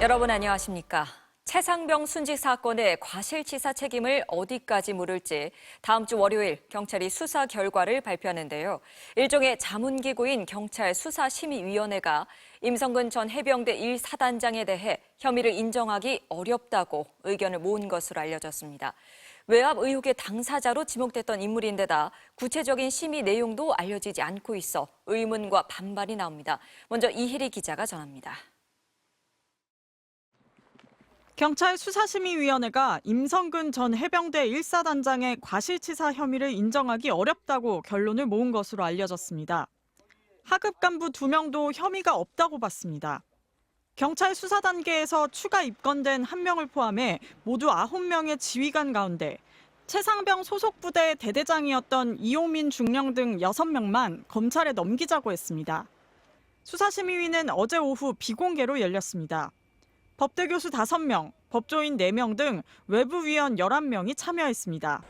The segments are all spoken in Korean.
여러분 안녕하십니까? 최상병 순직 사건의 과실치사 책임을 어디까지 물을지 다음 주 월요일 경찰이 수사 결과를 발표하는데요. 일종의 자문기구인 경찰 수사심의위원회가 임성근 전 해병대 1사단장에 대해 혐의를 인정하기 어렵다고 의견을 모은 것으로 알려졌습니다. 외압 의혹의 당사자로 지목됐던 인물인데다 구체적인 심의 내용도 알려지지 않고 있어 의문과 반발이 나옵니다. 먼저 이혜리 기자가 전합니다. 경찰 수사심의위원회가 임성근 전 해병대 1사단장의 과실치사 혐의를 인정하기 어렵다고 결론을 모은 것으로 알려졌습니다. 하급 간부 2명도 혐의가 없다고 봤습니다. 경찰 수사 단계에서 추가 입건된 1명을 포함해 모두 9명의 지휘관 가운데 최상병 소속 부대 대대장이었던 이용민 중령 등 6명만 검찰에 넘기자고 했습니다. 수사심의위는 어제 오후 비공개로 열렸습니다. 법대 교수 5명, 법조인 4명 등 외부 위원 11명이 참여했습니다.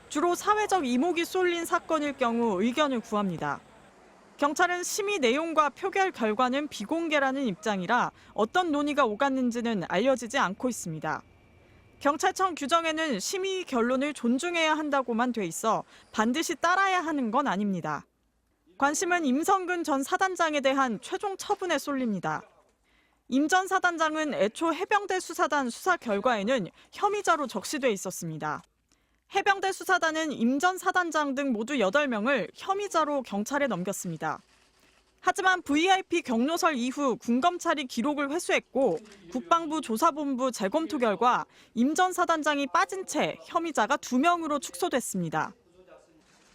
주로 사회적 이목이 쏠린 사건일 경우 의견을 구합니다. 경찰은 심의 내용과 표결 결과는 비공개라는 입장이라 어떤 논의가 오갔는지는 알려지지 않고 있습니다. 경찰청 규정에는 심의 결론을 존중해야 한다고만 돼 있어 반드시 따라야 하는 건 아닙니다. 관심은 임성근 전 사단장에 대한 최종 처분에 쏠립니다. 임 전 사단장은 애초 해병대 수사단 수사 결과에는 혐의자로 적시돼 있었습니다. 해병대 수사단은 임 전 사단장 등 모두 8명을 혐의자로 경찰에 넘겼습니다. 하지만 VIP 경로설 이후 군검찰이 기록을 회수했고 국방부 조사본부 재검토 결과 임 전 사단장이 빠진 채 혐의자가 2명으로 축소됐습니다.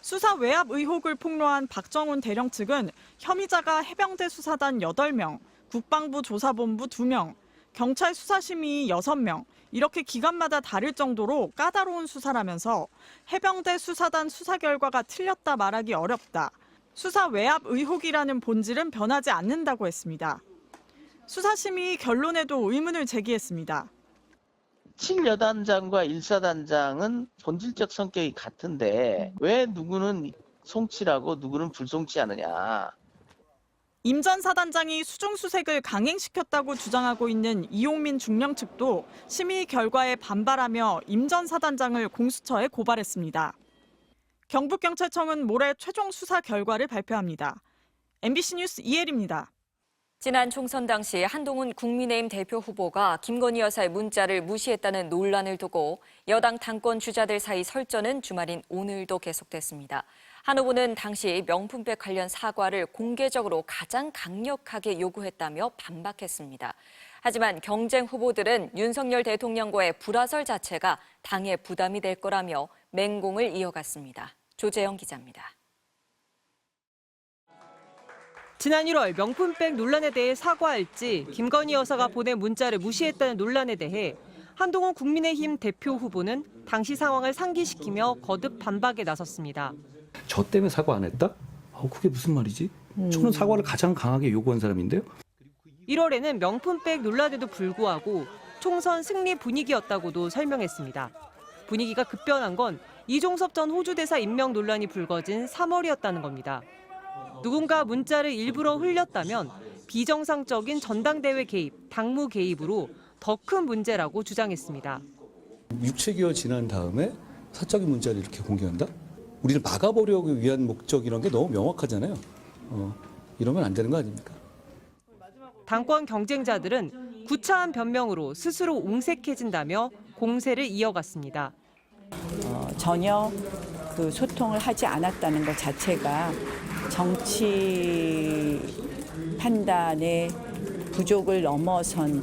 수사 외압 의혹을 폭로한 박정훈 대령 측은 혐의자가 해병대 수사단 8명, 국방부 조사본부 2명, 경찰 수사심의 6명, 이렇게 기관마다 다를 정도로 까다로운 수사라면서 해병대 수사단 수사 결과가 틀렸다 말하기 어렵다. 수사 외압 의혹이라는 본질은 변하지 않는다고 했습니다. 수사심의 결론에도 의문을 제기했습니다. 7여단장과 1사단장은 본질적 성격이 같은데 왜 누구는 송치라고 누구는 불송치하느냐. 임 전 사단장이 수중수색을 강행시켰다고 주장하고 있는 이용민 중령 측도 심의 결과에 반발하며 임 전 사단장을 공수처에 고발했습니다. 경북경찰청은 모레 최종 수사 결과를 발표합니다. MBC 뉴스 이혜리입니다. 지난 총선 당시 한동훈 국민의힘 대표 후보가 김건희 여사의 문자를 무시했다는 논란을 두고 여당 당권 주자들 사이 설전은 주말인 오늘도 계속됐습니다. 한 후보는 당시 명품백 관련 사과를 공개적으로 가장 강력하게 요구했다며 반박했습니다. 하지만 경쟁 후보들은 윤석열 대통령과의 불화설 자체가 당의 부담이 될 거라며 맹공을 이어갔습니다. 조재영 기자입니다. 지난 1월 명품백 논란에 대해 사과할지 김건희 여사가 보낸 문자를 무시했다는 논란에 대해 한동훈 국민의힘 대표 후보는 당시 상황을 상기시키며 거듭 반박에 나섰습니다. 저 때문에 사과 안 했다? 그게 무슨 말이지? 저는 사과를 가장 강하게 요구한 사람인데요. 1월에는 명품백 논란에도 불구하고 총선 승리 분위기였다고도 설명했습니다. 분위기가 급변한 건 이종섭 전 호주 대사 임명 논란이 불거진 3월이었다는 겁니다. 누군가 문자를 일부러 흘렸다면 비정상적인 전당대회 개입, 당무 개입으로 더 큰 문제라고 주장했습니다. 6, 7개월 지난 다음에 사적인 문자를 이렇게 공개한다? 우리를 막아보려고 위한 목적이라는 게 너무 명확하잖아요. 이러면 안 되는 거 아닙니까? 당권 경쟁자들은 구차한 변명으로 스스로 옹색해진다며 공세를 이어갔습니다. 전혀 그 소통을 하지 않았다는 것 자체가 정치 판단의 부족을 넘어선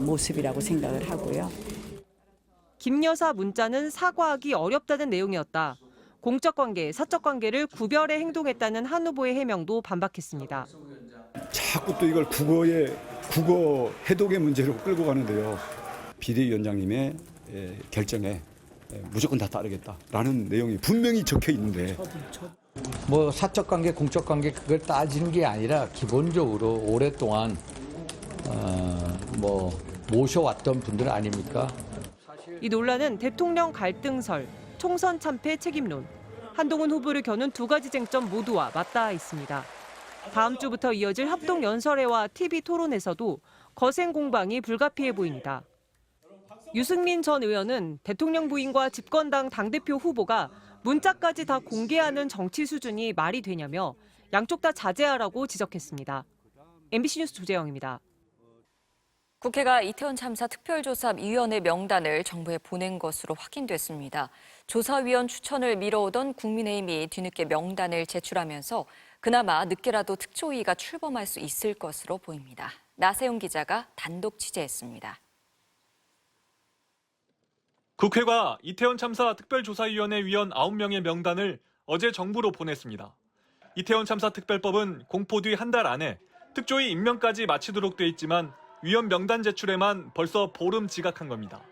모습이라고 생각을 하고요. 김 여사 문자는 사과하기 어렵다는 내용이었다. 공적 관계, 사적 관계를 구별해 행동했다는 한 후보의 해명도 반박했습니다. 자꾸 또 이걸 국어 해독의 문제로 끌고 가는데요. 비대위원장님의 결정에 무조건 다 따르겠다라는 내용이 분명히 적혀 있는데. 뭐 사적 관계, 공적 관계 그걸 따지는 게 아니라 기본적으로 오랫동안 모셔왔던 분들 아닙니까? 이 논란은 대통령 갈등설, 총선 참패 책임론, 한동훈 후보를 겨눈 2가지 쟁점 모두와 맞닿아 있습니다. 다음 주부터 이어질 합동연설회와 TV 토론에서도 거센 공방이 불가피해 보입니다. 유승민 전 의원은 대통령 부인과 집권당 당대표 후보가 문자까지 다 공개하는 정치 수준이 말이 되냐며 양쪽 다 자제하라고 지적했습니다. MBC 뉴스 조재영입니다. 국회가 이태원 참사 특별조사위원회 명단을 정부에 보낸 것으로 확인됐습니다. 조사위원 추천을 미뤄오던 국민의힘이 뒤늦게 명단을 제출하면서 그나마 늦게라도 특조위가 출범할 수 있을 것으로 보입니다. 나세용 기자가 단독 취재했습니다. 국회가 이태원 참사 특별조사위원회 위원 9명의 명단을 어제 정부로 보냈습니다. 이태원 참사 특별법은 공포 뒤 한 달 안에 특조위 임명까지 마치도록 돼 있지만 위원 명단 제출에만 벌써 보름 지각한 겁니다.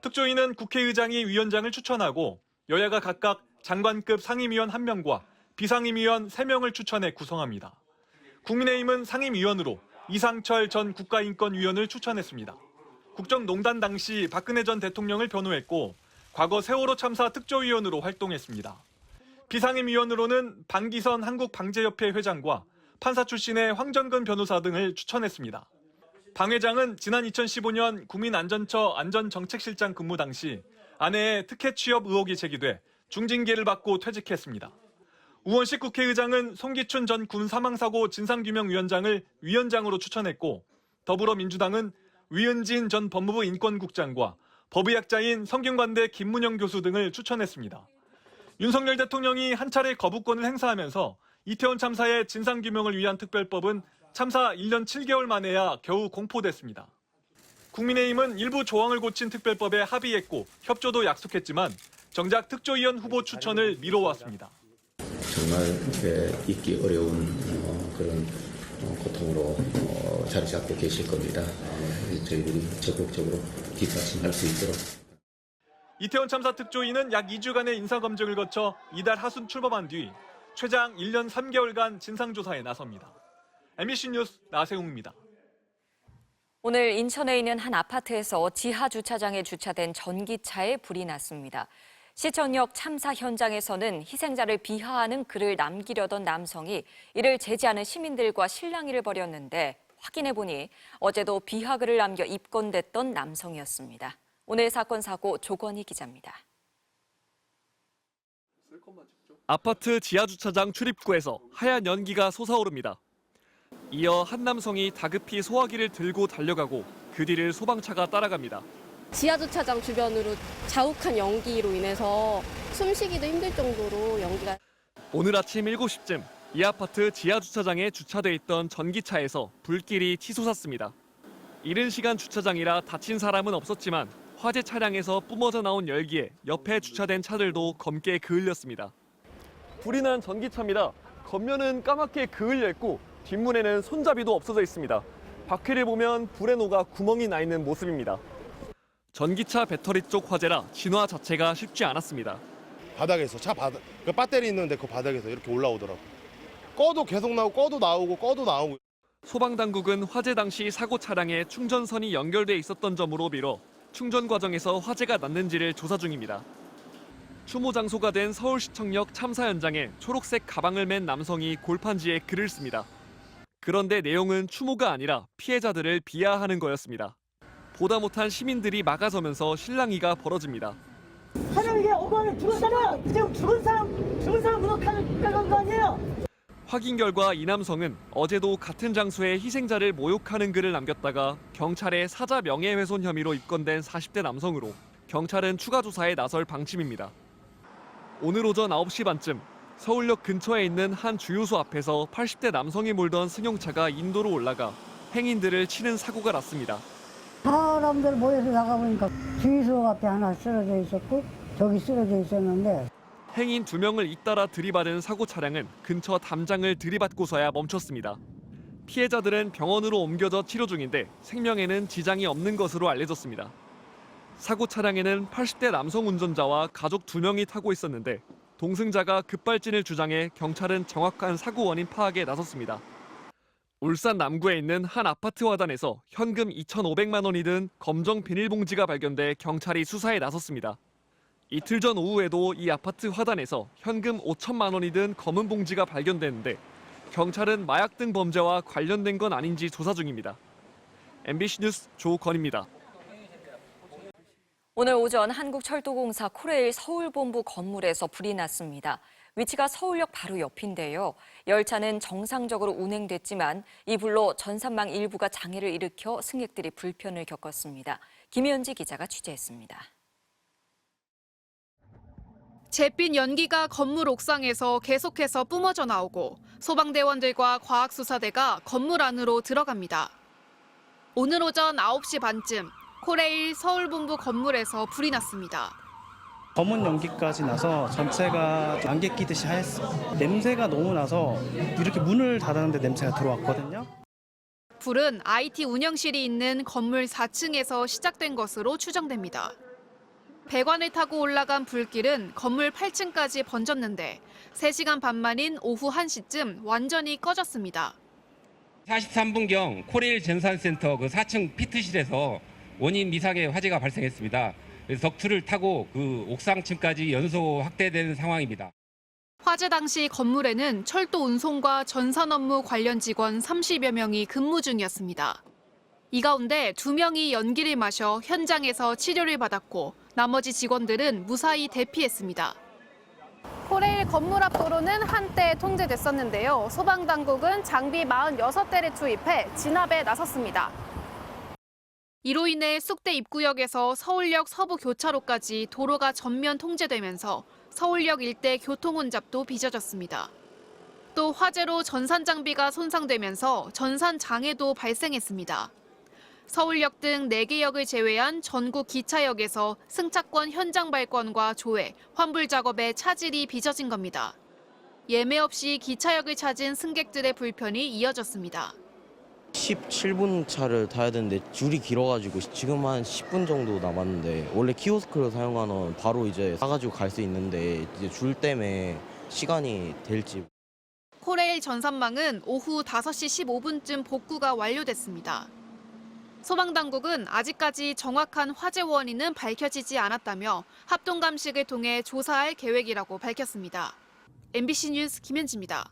특조위는 국회의장이 위원장을 추천하고 여야가 각각 장관급 상임위원 1명과 비상임위원 3명을 추천해 구성합니다. 국민의힘은 상임위원으로 이상철 전 국가인권위원을 추천했습니다. 국정농단 당시 박근혜 전 대통령을 변호했고 과거 세월호 참사 특조위원으로 활동했습니다. 비상임위원으로는 방기선 한국방재협회 회장과 판사 출신의 황정근 변호사 등을 추천했습니다. 방 회장은 지난 2015년 국민안전처 안전정책실장 근무 당시 아내의 특혜 취업 의혹이 제기돼 중징계를 받고 퇴직했습니다. 우원식 국회의장은 송기춘 전 군 사망사고 진상규명위원장을 위원장으로 추천했고 더불어민주당은 위은진 전 법무부 인권국장과 법의학자인 성균관대 김문영 교수 등을 추천했습니다. 윤석열 대통령이 한 차례 거부권을 행사하면서 이태원 참사의 진상규명을 위한 특별법은 참사 1년 7개월 만에야 겨우 공포됐습니다. 국민의힘은 일부 조항을 고친 특별법에 합의했고 협조도 약속했지만 정작 특조위원 후보 추천을 미뤄왔습니다. 정말 잊기 어려운 그런 고통으로 자리 잡고 계실 겁니다. 저희들이 적극적으로 뒷받침할 수 있도록. 이태원 참사 특조위는 약 2주간의 인사검증을 거쳐 이달 하순 출범한 뒤 최장 1년 3개월간 진상조사에 나섭니다. MBC 뉴스 나세웅입니다. 오늘 인천에 있는 한 아파트에서 지하 주차장에 주차된 전기차에 불이 났습니다. 시청역 참사 현장에서는 희생자를 비하하는 글을 남기려던 남성이 이를 제지하는 시민들과 실랑이를 벌였는데 확인해보니 어제도 비하글을 남겨 입건됐던 남성이었습니다. 오늘 사건 사고 조건희 기자입니다. 아파트 지하주차장 출입구에서 하얀 연기가 솟아오릅니다. 이어 한 남성이 다급히 소화기를 들고 달려가고 그 뒤를 소방차가 따라갑니다. 지하주차장 주변으로 자욱한 연기로 인해서 숨쉬기도 힘들 정도로 연기가. 오늘 아침 7시쯤 이 아파트 지하주차장에 주차돼 있던 전기차에서 불길이 치솟았습니다. 이른 시간 주차장이라 다친 사람은 없었지만 화재 차량에서 뿜어져 나온 열기에 옆에 주차된 차들도 검게 그을렸습니다. 불이 난 전기차입니다. 겉면은 까맣게 그을려 있고 뒷문에는 손잡이도 없어져 있습니다. 바퀴를 보면 불에 녹아 구멍이 나 있는 모습입니다. 전기차 배터리 쪽 화재라 진화 자체가 쉽지 않았습니다. 바닥에서 그 배터리 있는데 그 바닥에서 이렇게 올라오더라고. 꺼도 계속 나오고 꺼도 나오고 꺼도 나오고. 소방당국은 화재 당시 사고 차량에 충전선이 연결돼 있었던 점으로 미뤄 충전 과정에서 화재가 났는지를 조사 중입니다. 추모 장소가 된 서울시청역 참사 현장에 초록색 가방을 맨 남성이 골판지에 글을 씁니다. 그런데 내용은 추모가 아니라 피해자들을 비하하는 거였습니다. 보다 못한 시민들이 막아서면서 실랑이가 벌어집니다. 사람에게 억울하게 죽었잖아. 지금 죽은 사람 구속하는 거 아니에요? 확인 결과 이 남성은 어제도 같은 장소에 희생자를 모욕하는 글을 남겼다가 경찰에 사자 명예훼손 혐의로 입건된 40대 남성으로 경찰은 추가 조사에 나설 방침입니다. 오늘 오전 9시 반쯤 서울역 근처에 있는 한 주유소 앞에서 80대 남성이 몰던 승용차가 인도로 올라가 행인들을 치는 사고가 났습니다. 사람들 모여서 나가보니까 주유소 앞에 하나 쓰러져 있었고 저기 쓰러져 있었는데 행인 2명을 잇따라 들이받은 사고 차량은 근처 담장을 들이받고서야 멈췄습니다. 피해자들은 병원으로 옮겨져 치료 중인데 생명에는 지장이 없는 것으로 알려졌습니다. 사고 차량에는 80대 남성 운전자와 가족 2명이 타고 있었는데 동승자가 급발진을 주장해 경찰은 정확한 사고 원인 파악에 나섰습니다. 울산 남구에 있는 한 아파트 화단에서 현금 2,500만 원이 든 검정 비닐봉지가 발견돼 경찰이 수사에 나섰습니다. 이틀 전 오후에도 이 아파트 화단에서 현금 5천만 원이 든 검은 봉지가 발견됐는데 경찰은 마약 등 범죄와 관련된 건 아닌지 조사 중입니다. MBC 뉴스 조건입니다. 오늘 오전 한국철도공사 코레일 서울본부 건물에서 불이 났습니다. 위치가 서울역 바로 옆인데요. 열차는 정상적으로 운행됐지만 이 불로 전산망 일부가 장애를 일으켜 승객들이 불편을 겪었습니다. 김현지 기자가 취재했습니다. 잿빛 연기가 건물 옥상에서 계속해서 뿜어져 나오고 소방대원들과 과학수사대가 건물 안으로 들어갑니다. 오늘 오전 9시 반쯤 코레일 서울본부 건물에서 불이 났습니다. 검은 연기까지 나서 전체가 안개 끼듯이 하였어요. 냄새가 너무 나서 이렇게 문을 닫았는데 냄새가 들어왔거든요. 불은 IT 운영실이 있는 건물 4층에서 시작된 것으로 추정됩니다. 배관을 타고 올라간 불길은 건물 8층까지 번졌는데 3시간 반 만인 오후 1시쯤 완전히 꺼졌습니다. 43분경 코레일 전산센터 그 4층 피트실에서 원인 미상의 화재가 발생했습니다. 그래서 덕트를 타고 그 옥상층까지 연소 확대된 상황입니다. 화재 당시 건물에는 철도 운송과 전산 업무 관련 직원 30여 명이 근무 중이었습니다. 이 가운데 2명이 연기를 마셔 현장에서 치료를 받았고 나머지 직원들은 무사히 대피했습니다. 코레일 건물 앞 도로는 한때 통제됐었는데요. 소방당국은 장비 46대를 투입해 진압에 나섰습니다. 이로 인해 쑥대 입구역에서 서울역 서부 교차로까지 도로가 전면 통제되면서 서울역 일대 교통 혼잡도 빚어졌습니다. 또 화재로 전산 장비가 손상되면서 전산 장애도 발생했습니다. 서울역 등 4개 역을 제외한 전국 기차역에서 승차권 현장 발권과 조회, 환불 작업에 차질이 빚어진 겁니다. 예매 없이 기차역을 찾은 승객들의 불편이 이어졌습니다. 17분 차를 타야 되는데 줄이 길어가지고 지금 한 10분 정도 남았는데 원래 키오스크를 사용하면 바로 이제 사가지고 갈 수 있는데 이제 줄 때문에 시간이 될지. 코레일 전산망은 오후 5시 15분쯤 복구가 완료됐습니다. 소방당국은 아직까지 정확한 화재 원인은 밝혀지지 않았다며 합동 감식을 통해 조사할 계획이라고 밝혔습니다. MBC 뉴스 김현지입니다.